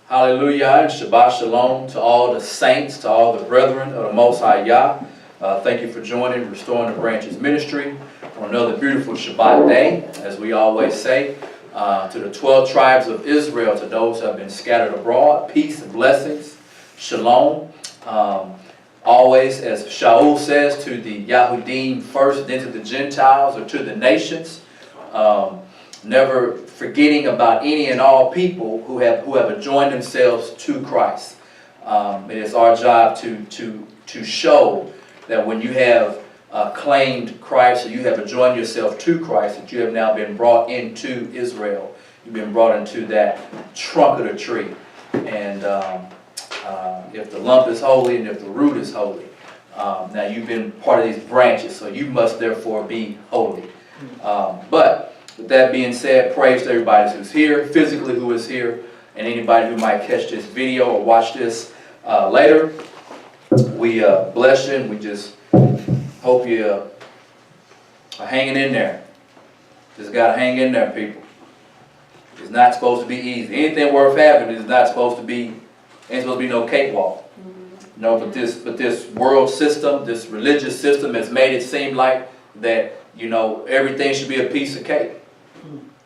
Hallelujah and Shabbat Shalom to all the saints, to all the brethren of the Most High Yah. Thank you for joining Restoring the Branches Ministry on another beautiful Shabbat day, as we always say. To the 12 tribes of Israel, to those who have been scattered abroad, peace and blessings, shalom. Always, as Shaul says, to the Yahudim first, then to the Gentiles or to the nations. Never forgetting about any and all people who have joined themselves to Christ. It is our job to show that when you have claimed Christ, or you have joined yourself to Christ, that you have now been brought into Israel. You've been brought into that trunk of the tree. And if the lump is holy and if the root is holy, now you've been part of these branches, so you must therefore be holy. But with that being said, praise to everybody who's here, physically who is here, and anybody who might catch this video or watch this later. We bless you, and we just hope you are hanging in there. Just got to hang in there, people. It's not supposed to be easy. Anything worth having is not supposed to be, ain't supposed to be no cakewalk. No, but this world system, this religious system has made it seem like that, you know, everything should be a piece of cake.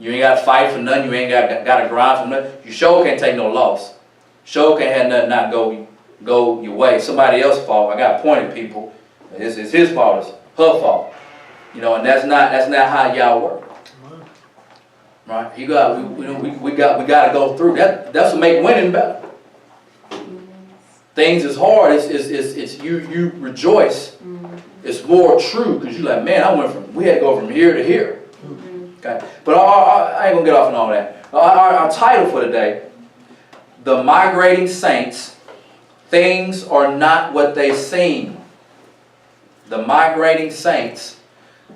You ain't got to fight for nothing. You ain't got to grind for nothing. You sure can't take no loss. Sure can't have nothing not go your way. Somebody else's fault. I got pointed people. It's his fault. It's her fault. You know, and that's not how y'all work. Right? We got to go through that. That's what make winning better. Things is hard. It's you rejoice. It's more true because you're like, man, we had to go from here to here. Okay, but I ain't gonna get off on all that. Our title for today: the Migrating Saints. Things are not what they seem. The Migrating Saints.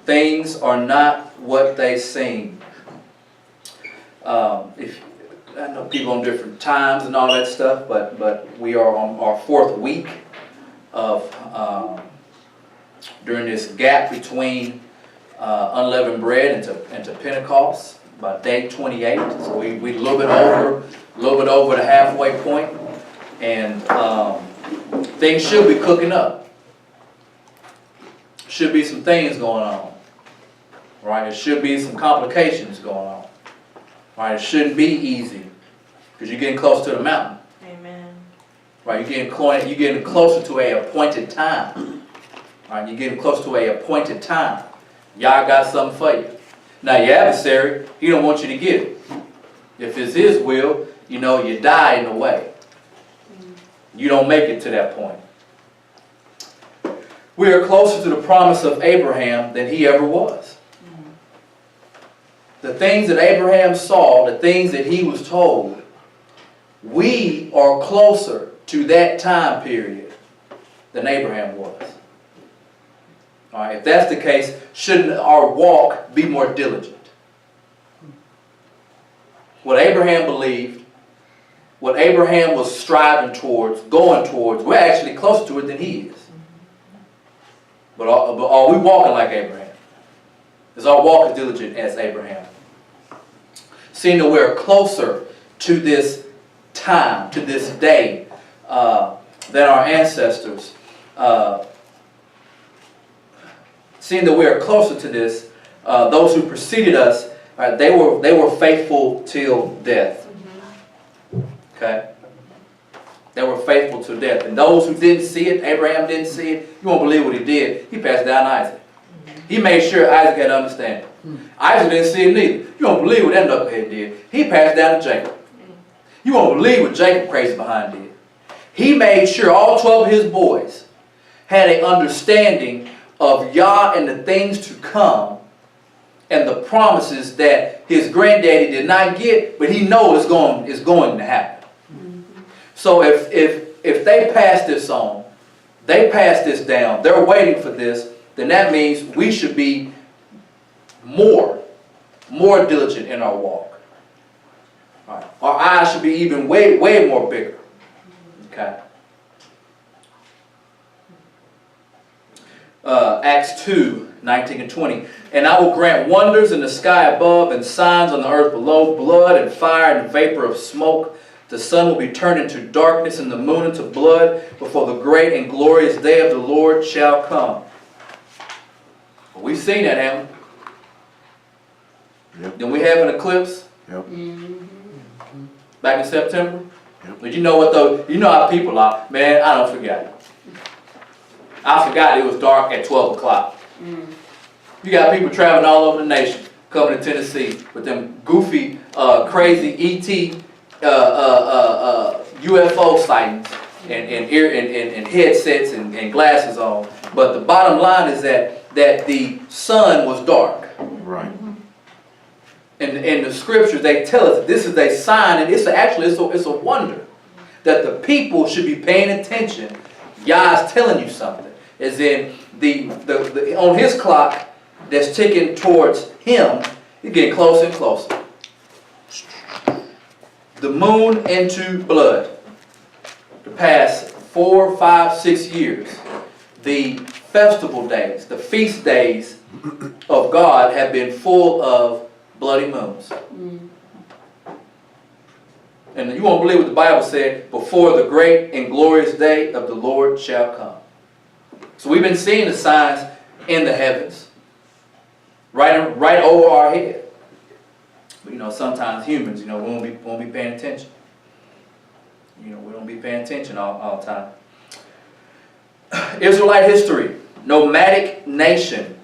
Things are not what they seem. If I know people on different times and all that stuff, but we are on our 4th week of during this gap between unleavened bread into Pentecost, about day 28. So we a little bit over the halfway point, and things should be cooking up. Should be some things going on, right? There should be some complications going on, right? It shouldn't be easy because you're getting close to the mountain. Amen. Right? You're getting closer to a appointed time. Right? You're getting close to a appointed time. Y'all got something for you. Now your adversary, he don't want you to get it. If it's his will, you know, you die in the way. You don't make it to that point. We are closer to the promise of Abraham than he ever was. The things that Abraham saw, the things that he was told, we are closer to that time period than Abraham was. All right, if that's the case, shouldn't our walk be more diligent? What Abraham believed, what Abraham was striving towards, going towards, we're actually closer to it than he is. But are we walking like Abraham? Is our walk as diligent as Abraham? Seeing that we're closer to this time, to this day, than our ancestors. Seeing that we are closer to this, those who preceded us, they were faithful till death. Okay? They were faithful till death. And those who didn't see it, Abraham didn't see it, you won't believe what he did. He passed down Isaac. He made sure Isaac had understanding. Isaac didn't see it neither. You won't believe what that knucklehead did. He passed down to Jacob. You won't believe what Jacob crazy behind did. He made sure all 12 of his boys had an understanding of Yah and the things to come and the promises that his granddaddy did not get, but he knows it's going to happen. So if they pass this on, they pass this down, they're waiting for this, then that means we should be more diligent in our walk. All right. Our eyes should be even way more bigger. Okay. Acts 2:19 and 20. And I will grant wonders in the sky above and signs on the earth below, blood and fire and vapor of smoke, The sun will be turned into darkness and the moon into blood before the great and glorious day of the Lord shall come. Well, we've seen that, haven't we? Yep. Then we have an eclipse. Yep. Back in September. Yep. But you know what though? You know how people are. Man, I don't forget. I forgot it was dark at 12 o'clock. You got people traveling all over the nation coming to Tennessee with them goofy, crazy ET UFO sightings and headsets and glasses on. But the bottom line is that the sun was dark. Right. In the scriptures, they tell us this is a sign, and it's a wonder that the people should be paying attention. Yah's telling you something. As in the on his clock that's ticking towards him, it's getting closer and closer. The moon into blood. The past 4, 5, 6 years, the festival days, the feast days of God have been full of bloody moons. And you won't believe what the Bible said, before the great and glorious day of the Lord shall come. So we've been seeing the signs in the heavens, right over our head. But sometimes humans, we won't be paying attention. We don't be paying attention all the time. Israelite history, nomadic nation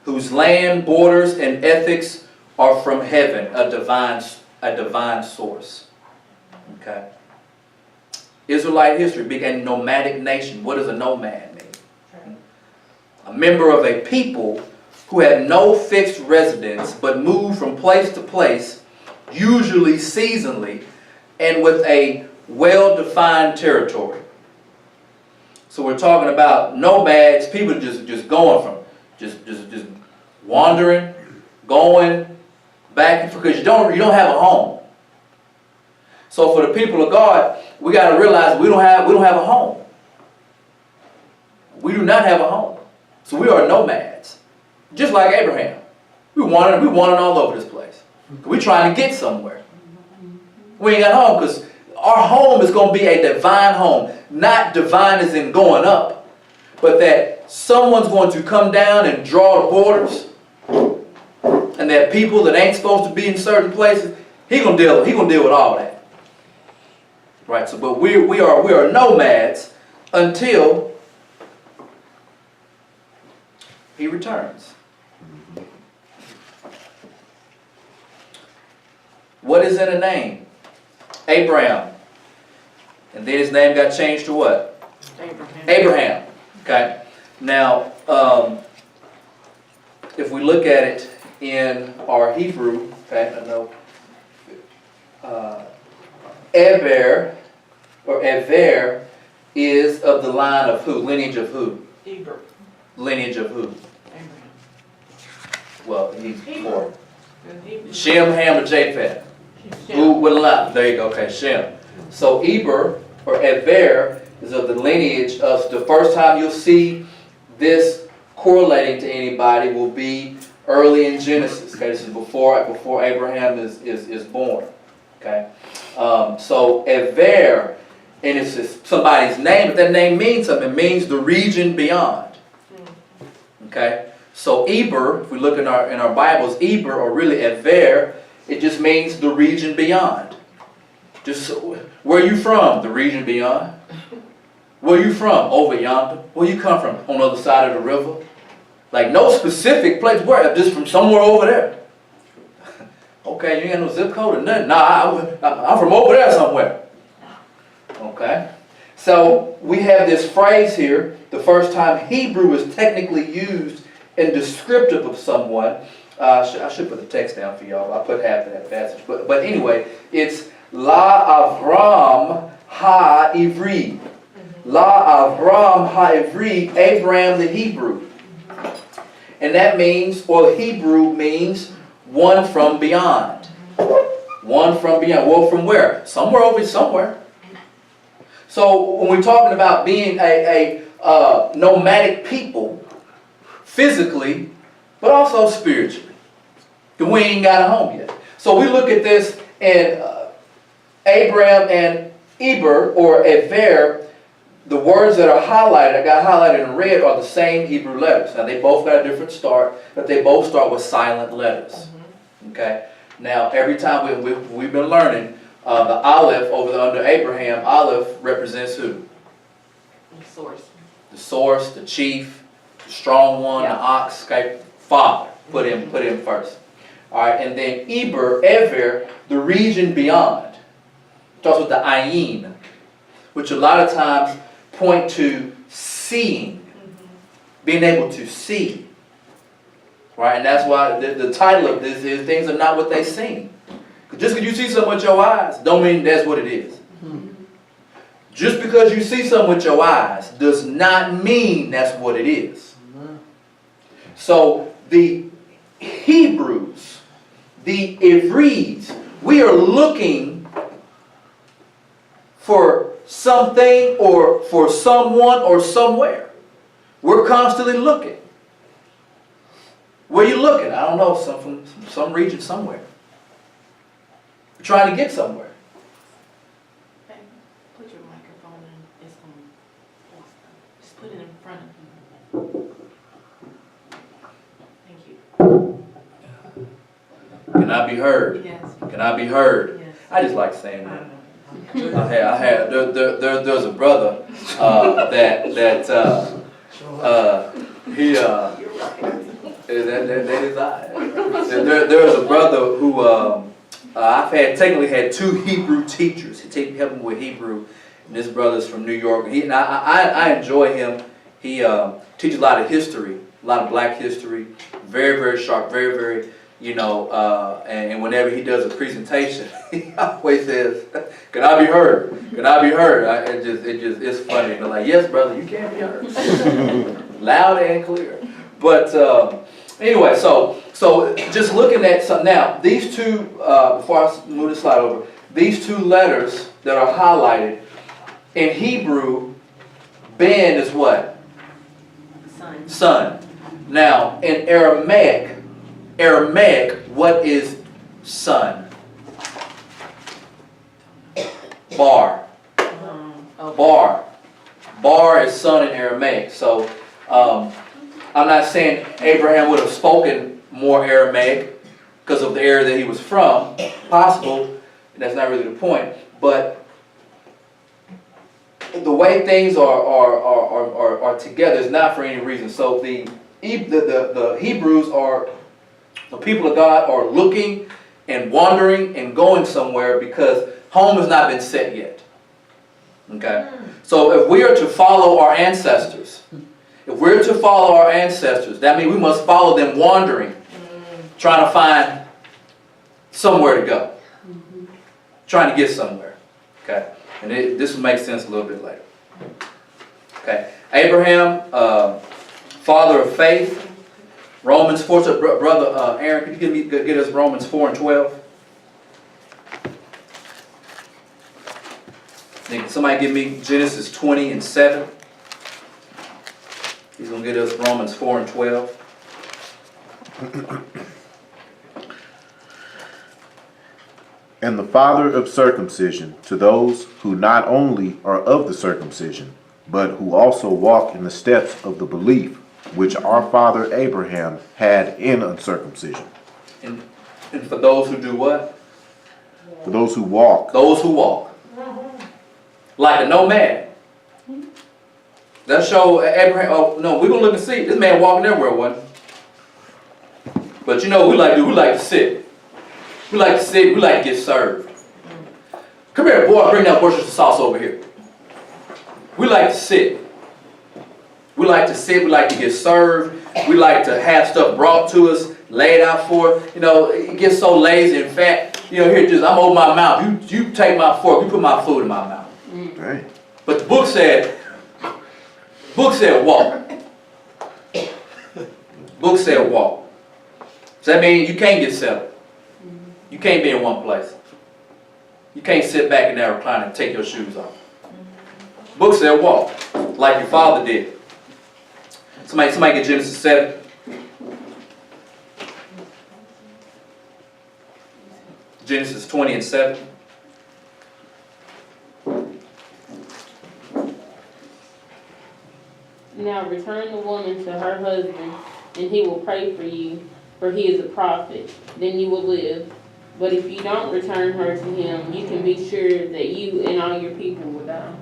whose land, borders, and ethics are from heaven, a divine source. Okay. Israelite history, being a nomadic nation. What does a nomad mean? A member of a people who have no fixed residence but move from place to place, usually seasonally, and with a well-defined territory. So we're talking about nomads, people just going from, just wandering, going back and forth, because you don't have a home. So for the people of God, we got to realize we don't have a home. We do not have a home. So we are nomads. Just like Abraham. We wanted all over this place. We're trying to get somewhere. We ain't got home because our home is going to be a divine home. Not divine as in going up, but that someone's going to come down and draw the borders, and that people that ain't supposed to be in certain places, He gonna deal with all that. Right, so but we are nomads until He returns. What is in a name? Abraham. And then his name got changed to what? Abraham. Okay. Now, if we look at it in our Hebrew, okay, I know Eber or Ever is of the line of who? Lineage of who? Eber. Lineage of who? Abraham. Well, he's four. Hebrew. Shem, Ham, or Japheth? Who? What a lot. There you go. Okay, Shem. So Eber or Ever is of the lineage of, the first time you'll see this correlating to anybody will be early in Genesis. Okay, this is before Abraham is born. Okay, so Ever, and it's just somebody's name, but that name means something. It means the region beyond. Okay, so Eber, if we look in our Bibles, Eber or really Ever, it just means the region beyond. Just where you from? The region beyond. Where you from? Over yonder. Where you come from? On the other side of the river. Like no specific place. Where? Just from somewhere over there. Okay, you ain't got no zip code or nothing. Nah, I'm from over there somewhere. Okay. So we have this phrase here. The first time Hebrew is technically used in descriptive of someone. I should put the text down for y'all. I put half of that passage. But anyway, it's La Avram Ha-Ivri. La Avram Ha-Ivri, Abraham the Hebrew. And that means, or Hebrew means, one from beyond. One from beyond. Well, from where? Somewhere over somewhere. So when we're talking about being a nomadic people, physically, but also spiritually, we ain't got a home yet. So we look at this, and Abraham and Eber, or Ever, the words that are highlighted, that got highlighted in red, are the same Hebrew letters. Now, they both got a different start, but they both start with silent letters. Okay? Now, every time we've been learning, the Aleph under Abraham, Aleph represents who? The source. The source, the chief, the strong one, the ox, okay? Father. Put him first. All right, and then Ever, the region beyond. Starts with the ayin, which a lot of times point to seeing, being able to see. Right, and that's why the title of this is "Things Are Not What They Seem." Just because you see something with your eyes, don't mean that's what it is. Just because you see something with your eyes does not mean that's what it is. So the Hebrews, the Ivris, we are looking for something or for someone or somewhere. We're constantly looking. Where are you looking? I don't know, from some region somewhere. We're trying to get somewhere. Hey, put your microphone in. It's on. Just put it in front of you. Thank you. Can I be heard? Yes. Can I be heard? Yes. I just like saying that. There's a brother he that is I. There's a brother who I've technically had two Hebrew teachers. He helped me with Hebrew, and this brother's from New York. And I enjoy him. He teaches a lot of history, a lot of black history. Very, very sharp, very, very, and whenever he does a presentation, he always says, "Can I be heard? Can I be heard?" It's funny. They're like, "Yes, brother, you can be heard." Loud and clear. But anyway, so just looking at some now, these two, before I move the slide over, these two letters that are highlighted in Hebrew, Ben is what? Son. Son. Now in Aramaic, what is son? Bar. Okay. Bar is son in Aramaic. So I'm not saying Abraham would have spoken more Aramaic because of the area that he was from. Possible, and that's not really the point. But the way things are together is not for any reason. So the Hebrews are the people of God are looking and wandering and going somewhere because home has not been set yet. Okay? So if we are to follow our ancestors, that means we must follow them wandering, trying to find somewhere to go, trying to get somewhere. Okay? And this will make sense a little bit later. Okay? Abraham, father of faith. Romans 4, so brother Aaron, could you get us Romans 4 and 12? Somebody give me Genesis 20 and 7. He's going to get us Romans 4 and 12. And the father of circumcision to those who not only are of the circumcision, but who also walk in the steps of the belief which our father Abraham had in uncircumcision. And for those who do what? For those who walk. Those who walk. Like a nomad. That show Abraham. Oh no, we're gonna look and see. This man walking everywhere, wasn't he? But we like to sit. We like to sit. We like to get served. Come here, boy. Bring that Worcestershire sauce over here. We like to sit. We like to sit. We like to get served. We like to have stuff brought to us, laid out for us. It gets so lazy and fat. Here, I'm over my mouth. You take my fork. You put my food in my mouth. Right. But the book said walk. Book said walk. So that means you can't get settled. You can't be in one place. You can't sit back in that recliner and take your shoes off. Book said walk, like your father did. Somebody get Genesis 7. Genesis 20 and 7. Now return the woman to her husband, and he will pray for you, for he is a prophet. Then you will live. But if you don't return her to him, you can be sure that you and all your people will die.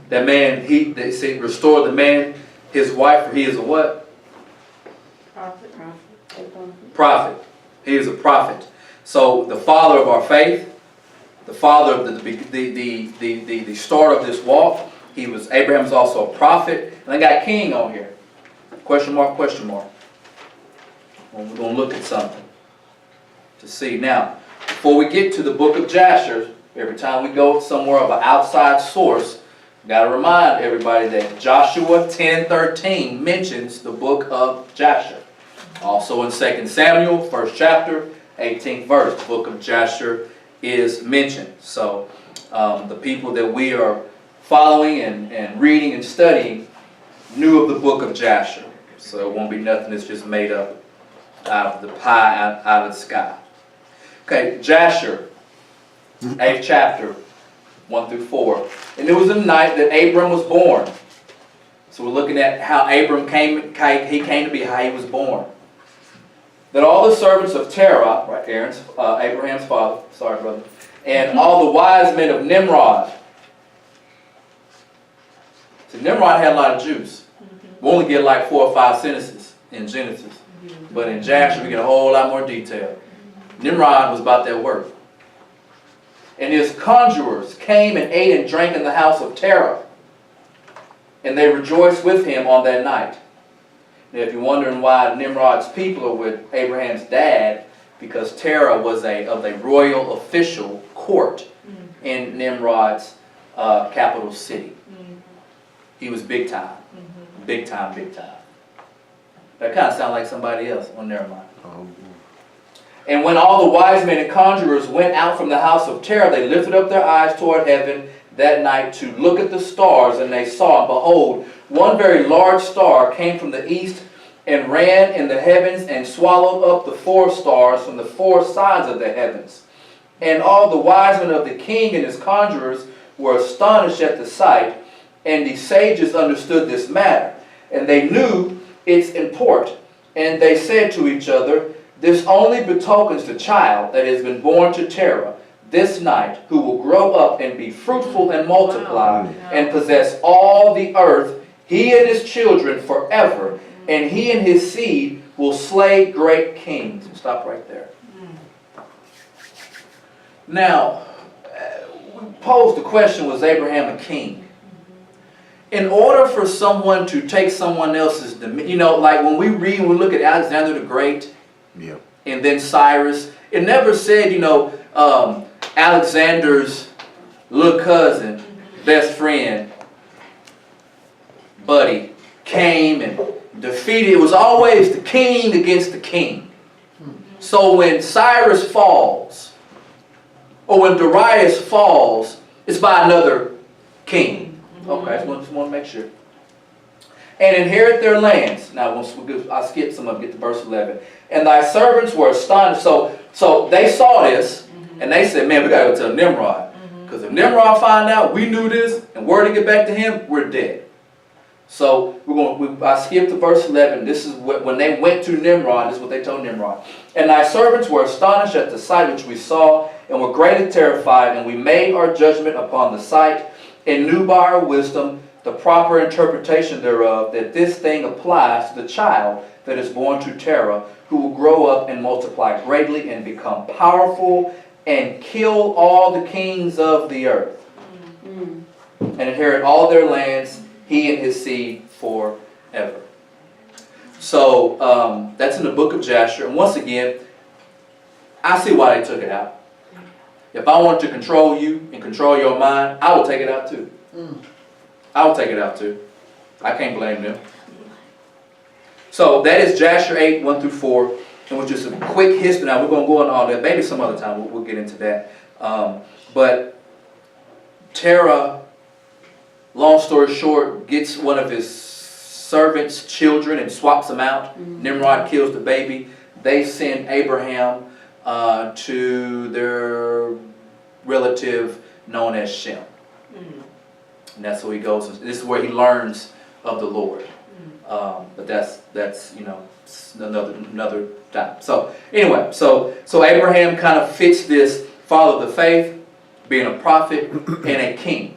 That man, they say, restore the man, his wife, for he is a what? Prophet. Prophet. He is a prophet. So the father of our faith, the father of the start of this walk, Abraham's also a prophet. And I got king on here. Question mark, question mark. Well, we're going to look at something to see. Now, before we get to the book of Jasher, every time we go somewhere of an outside source, got to remind everybody that Joshua 10:13 mentions the book of Jasher. Also in 2 Samuel, 1st chapter, 18th verse, the book of Jasher is mentioned. So the people that we are following and reading and studying knew of the book of Jasher. So it won't be nothing that's just made up out of the pie, out of the sky. Okay, Jasher, 8th chapter, 1 through 4. And it was the night that Abram was born. So we're looking at how Abram came to be, how he was born. That all the servants of Terah, right, Abraham's father, sorry brother, and all the wise men of Nimrod. See, Nimrod had a lot of juice. We only get like 4 or 5 sentences in Genesis. But in Jasher we get a whole lot more detail. Nimrod was about that work. And his conjurers came and ate and drank in the house of Terah. And they rejoiced with him on that night. Now, if you're wondering why Nimrod's people are with Abraham's dad, because Terah was of a royal official court in Nimrod's capital city. He was big time. Big time, big time. That kind of sounds like somebody else. Oh, never mind. And when all the wise men and conjurers went out from the house of Terah, they lifted up their eyes toward heaven that night to look at the stars, and they saw, and behold, one very large star came from the east and ran in the heavens and swallowed up the 4 stars from the 4 sides of the heavens. And all the wise men of the king and his conjurers were astonished at the sight, and the sages understood this matter, and they knew its import. And they said to each other, this only betokens the child that has been born to Terah this night, who will grow up and be fruitful and multiply and possess all the earth, he and his children forever, and he and his seed will slay great kings. Stop right there. Now, we posed the question, was Abraham a king? In order for someone to take someone else's dominion, like when we look at Alexander the Great, and then Cyrus, it never said, Alexander's little cousin, best friend, buddy, came and defeated. It was always the king against the king. So when Cyrus falls, or when Darius falls, it's by another king. Okay, I just want to make sure. And inherit their lands. Now, I'll skip some of it, get to verse 11. And thy servants were astonished. So they saw this, and they said, man, we got to go tell Nimrod. Because if Nimrod find out we knew this, and word to get back to him, we're dead. So I skipped to verse 11. This is when they went to Nimrod, this is what they told Nimrod. And thy servants were astonished at the sight which we saw, and were greatly terrified, and we made our judgment upon the sight, and knew by our wisdom the proper interpretation thereof, that this thing applies to the child that is born to Terah, who will grow up and multiply greatly and become powerful and kill all the kings of the earth and inherit all their lands, he and his seed forever. So that's in the book of Jasher. And once again, I see why they took it out. If I wanted to control you and control your mind, I would take it out too. I would take it out too. I can't blame them. So that is Jasher 8, 1 through 4. And with just a quick history, now we're going to go on all that. Maybe some other time we'll get into that. But Terah, long story short, gets one of his servants' children and swaps them out. Nimrod kills the baby. They send Abraham to their relative known as Shem. And that's where he goes. This is where he learns of the Lord. But that's another time. So anyway, so Abraham kind of fits this father of the faith, being a prophet and a king.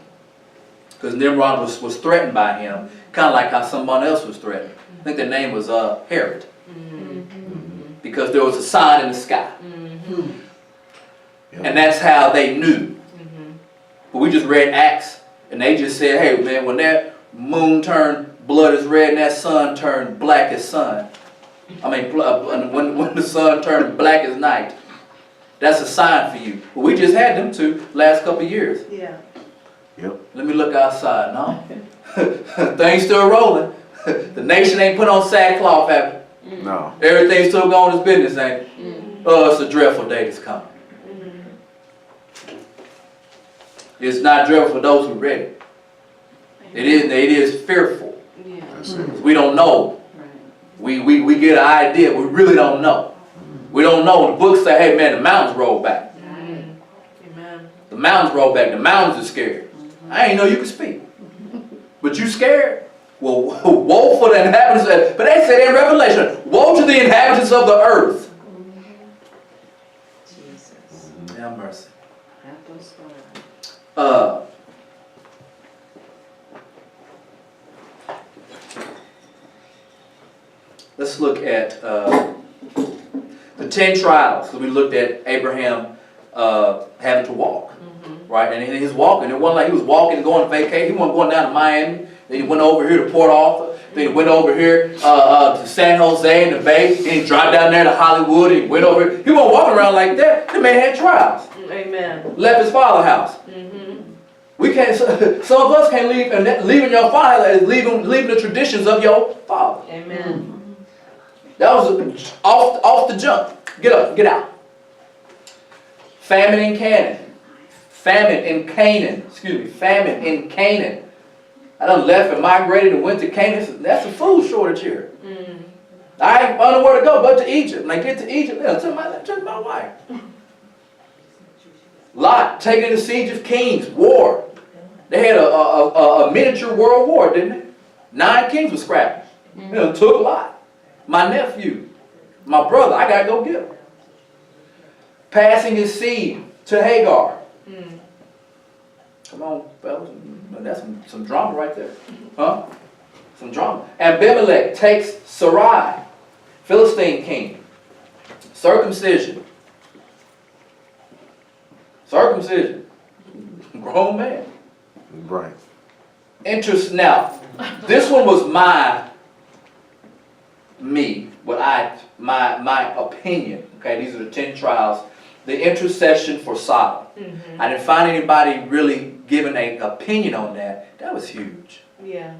Because Nimrod was threatened by him, kind of like how someone else was threatened. I think their name was Herod. Because there was a sign in the sky. And that's how they knew. But we just read Acts, and they just said, hey man, when that moon turned blood as red and that sun turned black as sun, when the sun turned black as night, that's a sign for you. But we just had them two last couple of years. Yeah. Yep. Let me look outside. No. Things still rolling. The nation ain't put on sackcloth, have it? No. Everything's still going its business, ain't it? Oh, it's a dreadful day that's coming. It's not dreadful for those who read it. It is fearful. Yeah. That's it. We don't know. We get an idea. We really don't know. We don't know. The books say, hey man, the mountains roll back. Amen. The mountains roll back. The mountains are scared. I ain't know you could speak. But you scared? Well, woe for the inhabitants. But they said in Revelation, woe to the inhabitants of the earth. Jesus. Have mercy. Have those stories. Let's look at the 10 trials. So we looked at Abraham having to walk, right? And in his walking, it wasn't like he was walking, going to vacation. He wasn't going down to Miami. Then he went over here to Port Arthur. Then he went over here to San Jose and the Bay. Then he dropped down there to Hollywood. And he went over here. He wasn't walking around like that. The man had trials. Amen. Left his father's house. We can't. Some of us can't leave, and leaving your father is leaving the traditions of your father. Amen. That was off the jump. Get up, get out. Famine in Canaan. Famine in Canaan. I done left and migrated and went to Canaan. That's a food shortage here. I ain't know where to go but to Egypt. When I get to Egypt, took my wife. Lot taking the siege of kings, war. They had a miniature world war, didn't they? 9 kings were scrapped. Took Lot. My nephew, my brother, I gotta go get him. Passing his seed to Hagar. Come on, fellas. That's some drama right there. Huh? Some drama. Abimelech takes Sarai, Philistine king. Circumcision. Grown man. Right. Interest. Now, this one was my opinion. Okay, these are the 10 trials. The intercession for Sodom. I didn't find anybody really giving an opinion on that. That was huge. Yeah.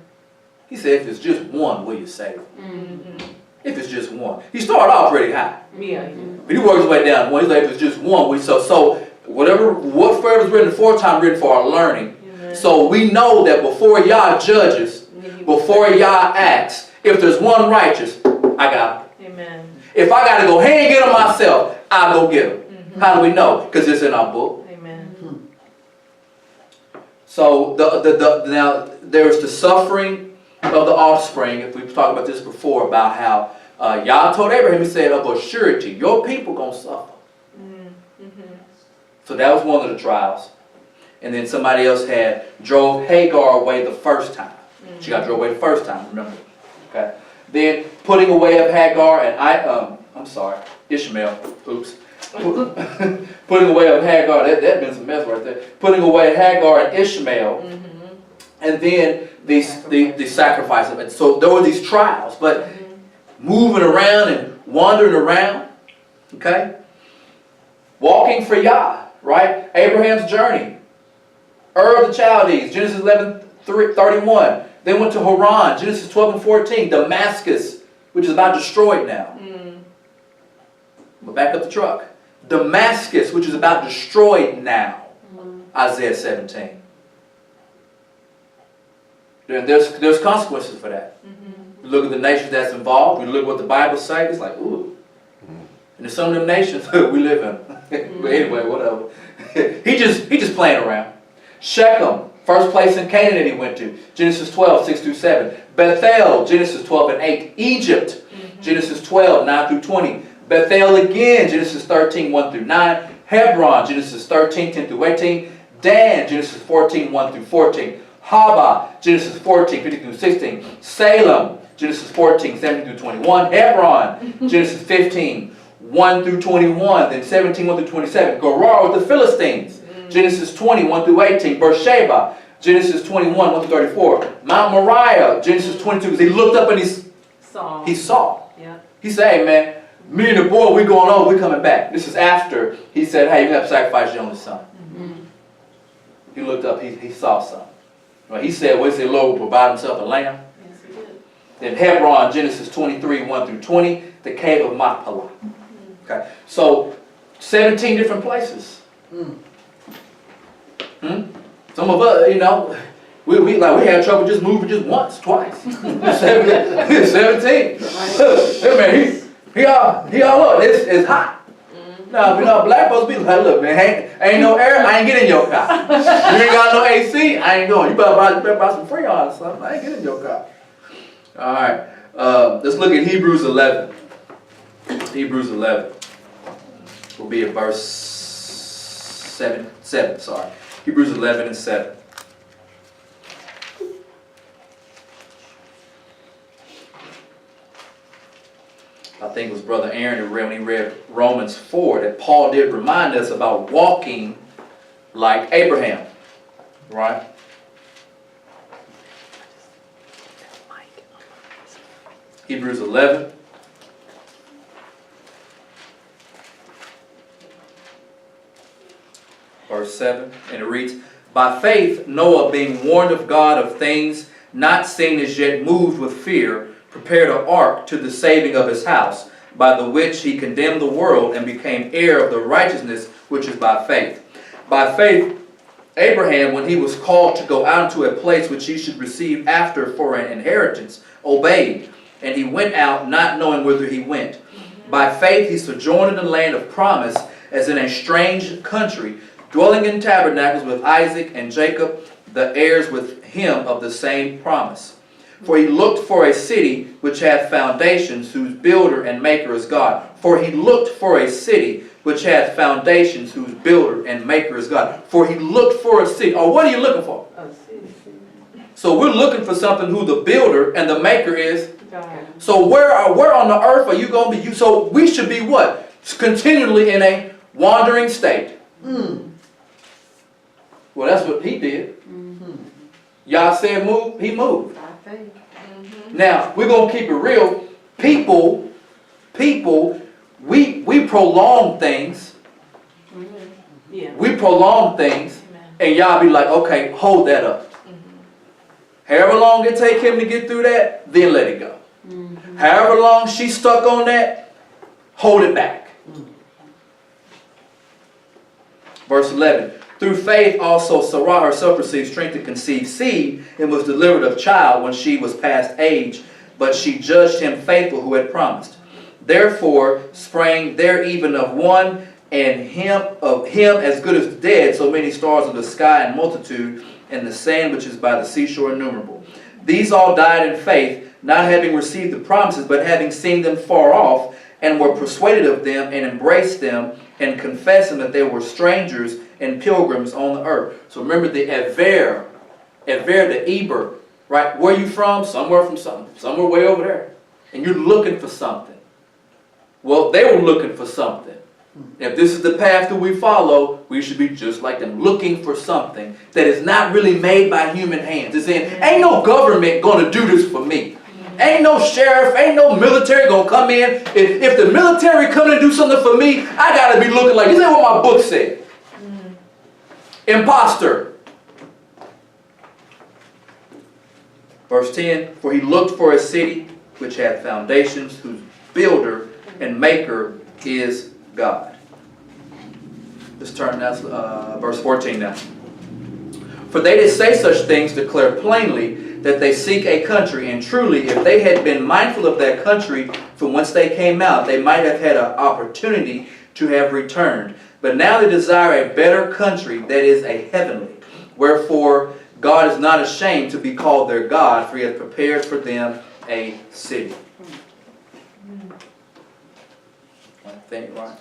He said, if it's just one, will you save him? If it's just one. He started off pretty high. Yeah. But he works his way down. He's like, if it's just one, so whatever is written aforetime, written for our learning. So we know that before Yah judges, before Yah acts, if there's one righteous, I got him. Amen. If I got to go ahead and get him myself, I'll go get him. How do we know? Because it's in our book. Amen. So now there's the suffering of the offspring. If we've talked about this before, about how Yah told Abraham, he said, of a surety, your people going to suffer. So that was one of the trials. And then somebody else drove Hagar away the first time. She got drove away the first time, remember? Okay. Then putting away of Hagar and Ishmael. Oops. Putting away of Hagar, that been some mess right there. Putting away Hagar and Ishmael. And then the sacrifice of it. So there were these trials, but moving around and wandering around. Okay. Walking for Yah, right? Abraham's journey. Ur of the Chaldees, Genesis 11:31. Then went to Haran, Genesis 12:14. Damascus, which is about destroyed now. But back up the truck. Damascus, which is about destroyed now. Isaiah 17. There's consequences for that. We look at the nations that's involved. We look at what the Bible says. It's like, ooh. And there's some of them nations we live in. But anyway, whatever. He just playing around. Shechem, First place in Canaan that he went to, Genesis 12, 6 through 7. Bethel, Genesis 12 and 8. Egypt, Genesis 12, 9 through 20. Bethel again, Genesis 13, 1 through 9. Hebron, Genesis 13, 10 through 18. Dan, Genesis 14, 1 through 14. Haba, Genesis 14, 15 through 16. Salem, Genesis 14, 17 through 21. Hebron, Genesis 15, 1 through 21. Then 17, 1 through 27. Gerar with the Philistines, Genesis 20, 1 through 18. Beersheba, Genesis 21, 1 through 34. Mount Moriah, Genesis 22, because he looked up and he saw. Yeah. He said, hey man, me and the boy, we going over, we coming back. This is after he said, hey, you have to sacrifice your only son. He looked up, he saw something. Well, he said, well, he said, Lord will provide himself a lamb. Yes, he did. Then Hebron, Genesis 23, 1 through 20, the cave of Machpelah. Okay, so 17 different places. Some of us, you know, we had trouble just moving just once, twice. 17. Hey man, he all up. It's hot. Now, you know, black folks be like, look, man, ain't no air, I ain't getting in your car. You ain't got no AC, I ain't going. You better buy some Freon or something. I ain't getting in your car. All right, let's look at Hebrews 11. Hebrews 11. We'll be at verse 7, sorry. Hebrews 11 and 7. I think it was Brother Aaron who read, when he read Romans 4, that Paul did remind us about walking like Abraham, right? Hebrews 11. Verse 7, and it reads, by faith Noah, being warned of God of things not seen as yet, moved with fear, prepared an ark to the saving of his house, by the which he condemned the world and became heir of the righteousness which is by faith. By faith, Abraham, when he was called to go out into a place which he should receive after for an inheritance, obeyed, and he went out not knowing whither he went. By faith he sojourned in the land of promise, as in a strange country, dwelling in tabernacles with Isaac and Jacob, the heirs with him of the same promise. For he looked for a city which hath foundations, whose builder and maker is God. For he looked for a city which hath foundations, whose builder and maker is God. For he looked for a city. Oh, what are you looking for? A city. So we're looking for something who the builder and the maker is. God. So where on the earth are you going to be? So we should be what? Continually in a wandering state. Well, that's what he did. Y'all said move, he moved. By faith. Now, we're going to keep it real. People, we prolong things. Yeah. We prolong things. Amen. And y'all be like, okay, hold that up. However long it take him to get through that, then let it go. However long she's stuck on that, hold it back. Verse 11. Through faith also Sarah herself received strength to conceive seed, and was delivered of child when she was past age, but she judged him faithful who had promised. Therefore sprang there even of one, and him as good as dead, so many stars of the sky and multitude, and the sand which is by the seashore innumerable. These all died in faith, not having received the promises, but having seen them far off, and were persuaded of them, and embraced them, and confessing that they were strangers and pilgrims on the earth. So remember the Ever, the Eber, right? Where you from? Somewhere way over there. And you're looking for something. Well, they were looking for something. If this is the path that we follow, we should be just like them, looking for something that is not really made by human hands. It's saying, ain't no government going to do this for me. Ain't no sheriff, ain't no military going to come in. If the military come and do something for me, I got to be looking like, this ain't what my book said. Imposter. Verse 10, for he looked for a city which had foundations, whose builder and maker is God. Let's turn now to verse 14 now. For they that say such things declare plainly that they seek a country, and truly if they had been mindful of that country from whence they came out, they might have had an opportunity to have returned. But now they desire a better country, that is a heavenly. Wherefore God is not ashamed to be called their God, for he has prepared for them a city. I think, right?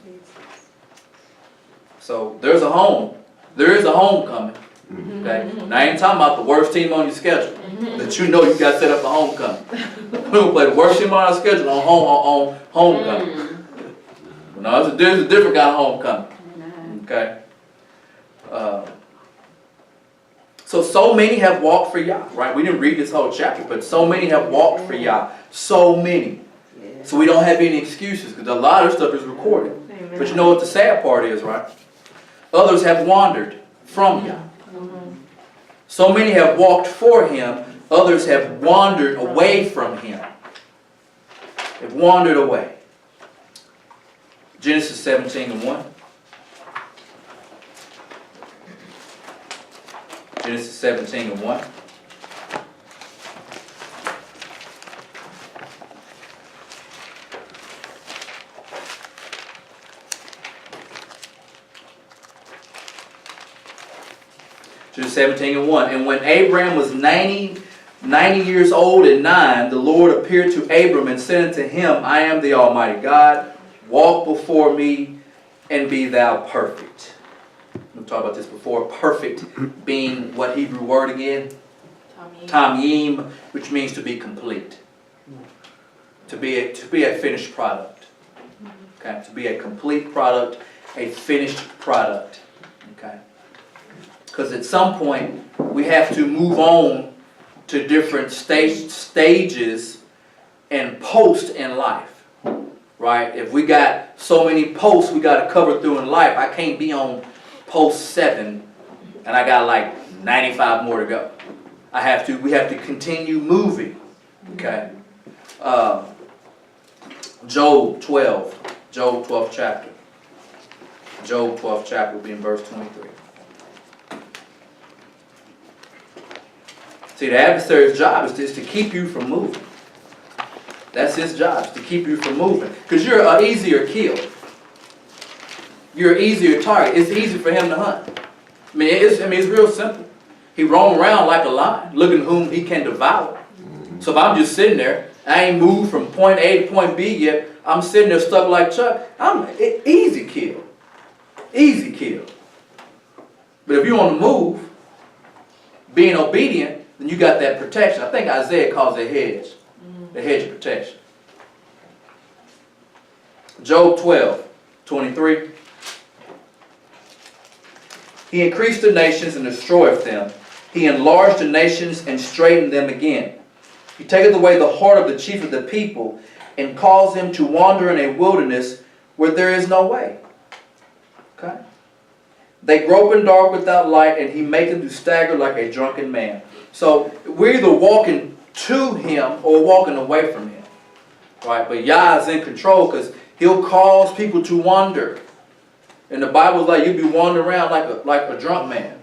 So there's a home. There is a homecoming. Okay? Now I ain't talking about the worst team on your schedule. That you know you got set up for homecoming. We're going to play the worst team on our schedule on homecoming. No, there's a different kind of homecoming. Okay? So many have walked for Yah, right? We didn't read this whole chapter, but so many have walked for Yah. So many. So we don't have any excuses, because a lot of stuff is recorded. Amen. But you know what the sad part is, right? Others have wandered from Yah. So many have walked for him, others have wandered away from him. They've wandered away. Genesis 17:1. Genesis 17:1. Genesis 17:1. And when Abraham was 90 years old and 9, the Lord appeared to Abram and said unto him, I am the Almighty God. Walk before me and be thou perfect. We've talked about this before. Perfect being what Hebrew word again? Tamim, which means to be complete. To be a finished product. Okay? To be a complete product, a finished product. Okay? Because at some point, we have to move on to different stages and posts in life. Right? If we got so many posts we got to cover through in life, I can't be on post 7 and I got like 95 more to go. We have to continue moving. Okay? Job 12th chapter. Job 12th chapter will be in verse 23. See, the adversary's job is to keep you from moving. That's his job, is to keep you from moving. Because you're an easier kill. You're an easier target. It's easy for him to hunt. I mean, it's real simple. He roams around like a lion, looking whom he can devour. So if I'm just sitting there, I ain't moved from point A to point B yet, I'm sitting there stuck like Chuck, easy kill. Easy kill. But if you're on the move, being obedient, then you got that protection. I think Isaiah calls it a hedge. The hedge of protection. Job 12:23. He increased the nations and destroyed them. He enlarged the nations and straightened them again. He taketh away the heart of the chief of the people and caused them to wander in a wilderness where there is no way. Okay? They grope in dark without light, and he maketh them to stagger like a drunken man. So we're either walking to him or walking away from him. Right? But Yah is in control because he'll cause people to wander. And the Bible's like you'll be wandering around like a drunk man.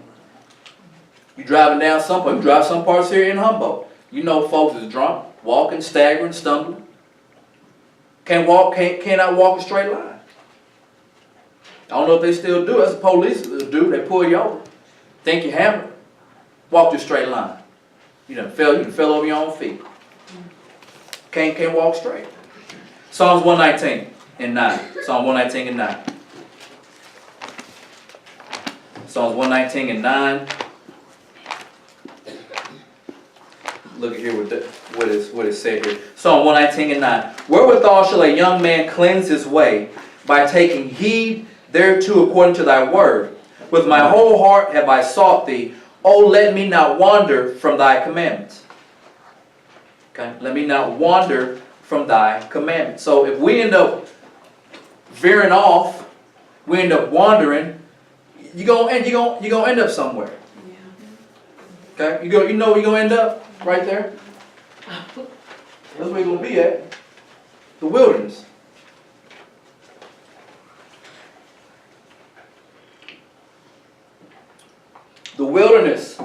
You driving down some part, you drive some parts here in Humboldt. You know folks is drunk, walking, staggering, stumbling. Cannot walk a straight line. I don't know if they still do. That's the police do. They pull you over. Think you hammered. Walk the straight line. You fell over your own feet. Can't walk straight. Psalms 119:9. Psalm 119:9. Psalms 119:9. Look at here what is said here. Psalm 119:9. Wherewithal shall a young man cleanse his way? By taking heed thereto according to thy word. With my whole heart have I sought thee. Oh, let me not wander from thy commandments. Okay? Let me not wander from thy commandments. So if we end up veering off, we end up wandering, you're gonna end up somewhere. Okay? You know where you're gonna end up? Right there. That's where you're gonna be at. The wilderness. The wilderness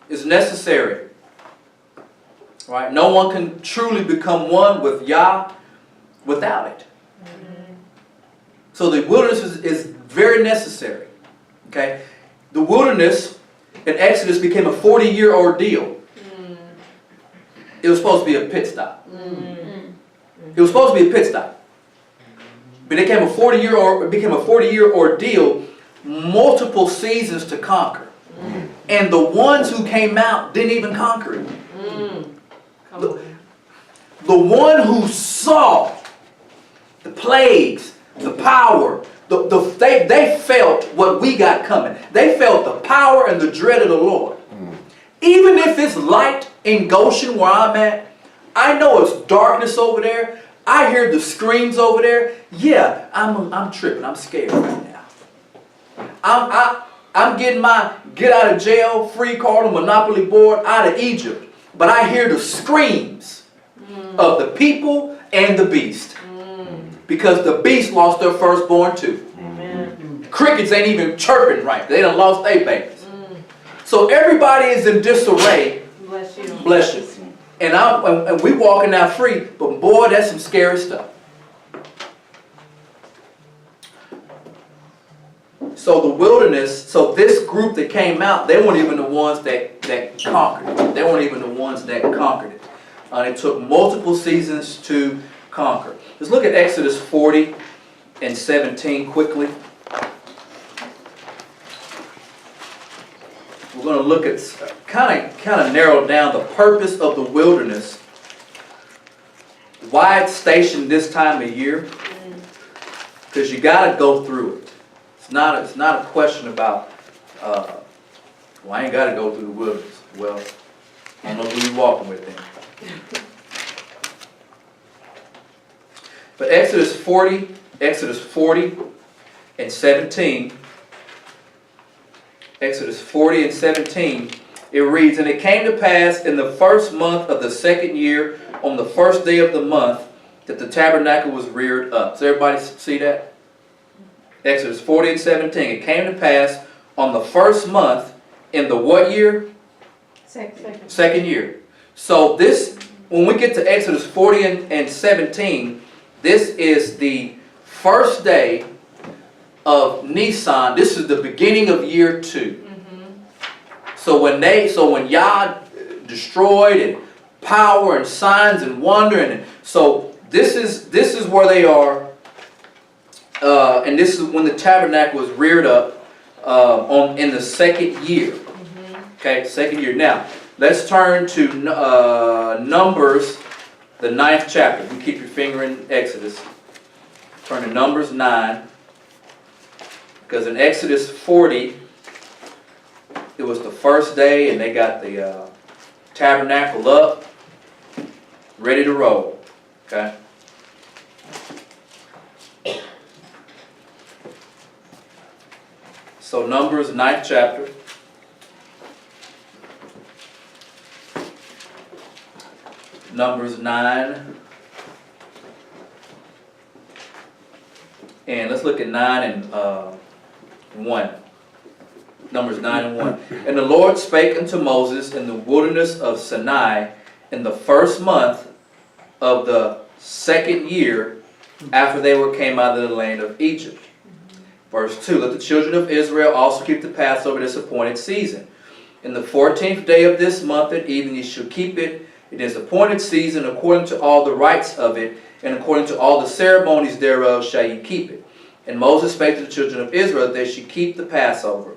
is necessary. Right? No one can truly become one with Yah without it. So the wilderness is very necessary. Okay? The wilderness in Exodus became a 40-year ordeal. It was supposed to be a pit stop. It was supposed to be a pit stop. But it became a 40-year ordeal, multiple seasons to conquer. And the ones who came out didn't even conquer it. The one who saw the plagues, the power, they felt what we got coming. They felt the power and the dread of the Lord. Even if it's light in Goshen where I'm at, I know it's darkness over there. I hear the screams over there. Yeah, I'm tripping. I'm scared right now. I'm getting my get out of jail free card on Monopoly board out of Egypt. But I hear the screams of the people and the beast. Because the beast lost their firstborn too. Amen. Crickets ain't even chirping right. They done lost their babies. So everybody is in disarray. Bless you. Bless you. And we walking out free, but boy, that's some scary stuff. So the wilderness, so this group that came out, they weren't even the ones that conquered it. They weren't even the ones that conquered it. It took multiple seasons to conquer. Let's look at Exodus 40 and 17 quickly. We're going to look at kind of narrow down the purpose of the wilderness, why it's stationed this time of year, because you got to go through it. It's not a question about, well, I ain't got to go through the wilderness. Well, I don't know who you're walking with then. But Exodus 40 and 17, Exodus 40 and 17, it reads, "And it came to pass in the first month of the second year, on the first day of the month, that the tabernacle was reared up." Does everybody see that? Exodus 40 and 17. It came to pass on the first month in the what year? Second year. So this, when we get to Exodus 40 and 17, this is the first day of Nisan. This is the beginning of year 2. So when Yah destroyed and power and signs and wonder, and so this is where they are, and this is when the tabernacle was reared up in the second year. Okay, second year. Now let's turn to Numbers, the 9th chapter. You keep your finger in Exodus. Turn to Numbers 9. Because in Exodus 40, it was the first day and they got the tabernacle up, ready to roll. Okay? So Numbers 9th chapter. Numbers 9. And let's look at 9 and 1. Numbers 9 and 1. "And the Lord spake unto Moses in the wilderness of Sinai in the first month of the second year after they came out of the land of Egypt." Verse 2. "Let the children of Israel also keep the Passover this appointed season. In the 14th day of this month at evening ye shall keep it. It is appointed season according to all the rites of it, and according to all the ceremonies thereof shall ye keep it. And Moses spake to the children of Israel that they should keep the Passover.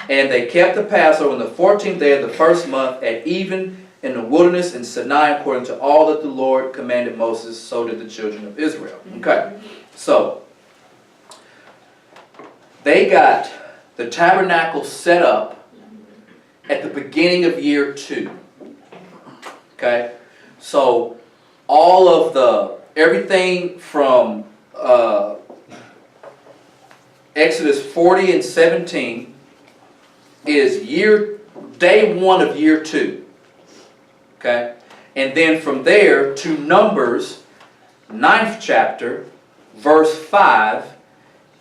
And they kept the Passover on the 14th day of the first month at even in the wilderness in Sinai, according to all that the Lord commanded Moses, so did the children of Israel." Okay, so they got the tabernacle set up at the beginning of year 2. Okay, so all of everything from Exodus 40 and 17 is day 1 of year 2. Okay, and then from there to Numbers 9th chapter, verse 5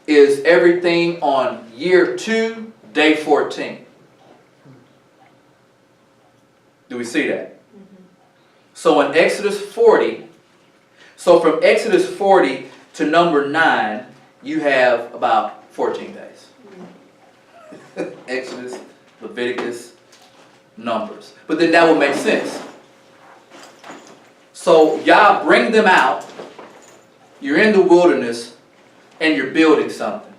is everything on year 2, day 14. Do we see that? So in Exodus 40, so from Exodus 40 to number 9, you have about 14 days. Exodus Leviticus, Numbers. But then that would make sense. So Yah bring them out. You're in the wilderness and you're building something.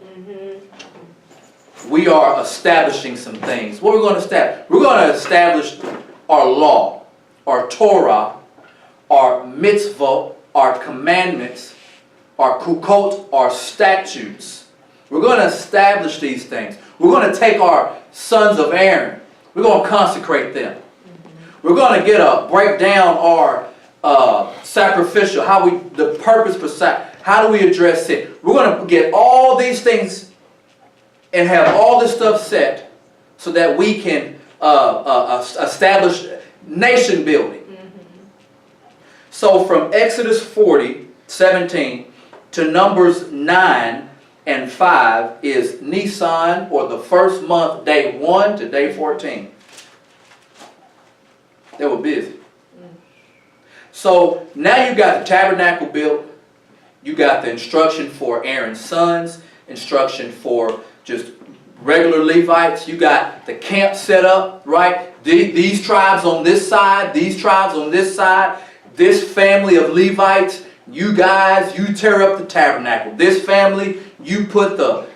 We are establishing some things. What we're going to establish? We're going to establish our law, our Torah, our mitzvah, our commandments, our kukot, our statutes. We're going to establish these things. We're going to take our sons of Aaron. We're going to consecrate them. We're going to break down our sacrificial, the purpose for how do we address sin. We're going to get all these things and have all this stuff set so that we can establish nation building. So from Exodus 40:17 to Numbers 9 and 5 is Nisan, or the first month, day 1 to day 14. They were busy. So now you got the tabernacle built. You got the instruction for Aaron's sons, instruction for just regular Levites. You got the camp set up, right? These tribes on this side, these tribes on this side, this family of Levites, you guys, you tear up the tabernacle. This family, you put the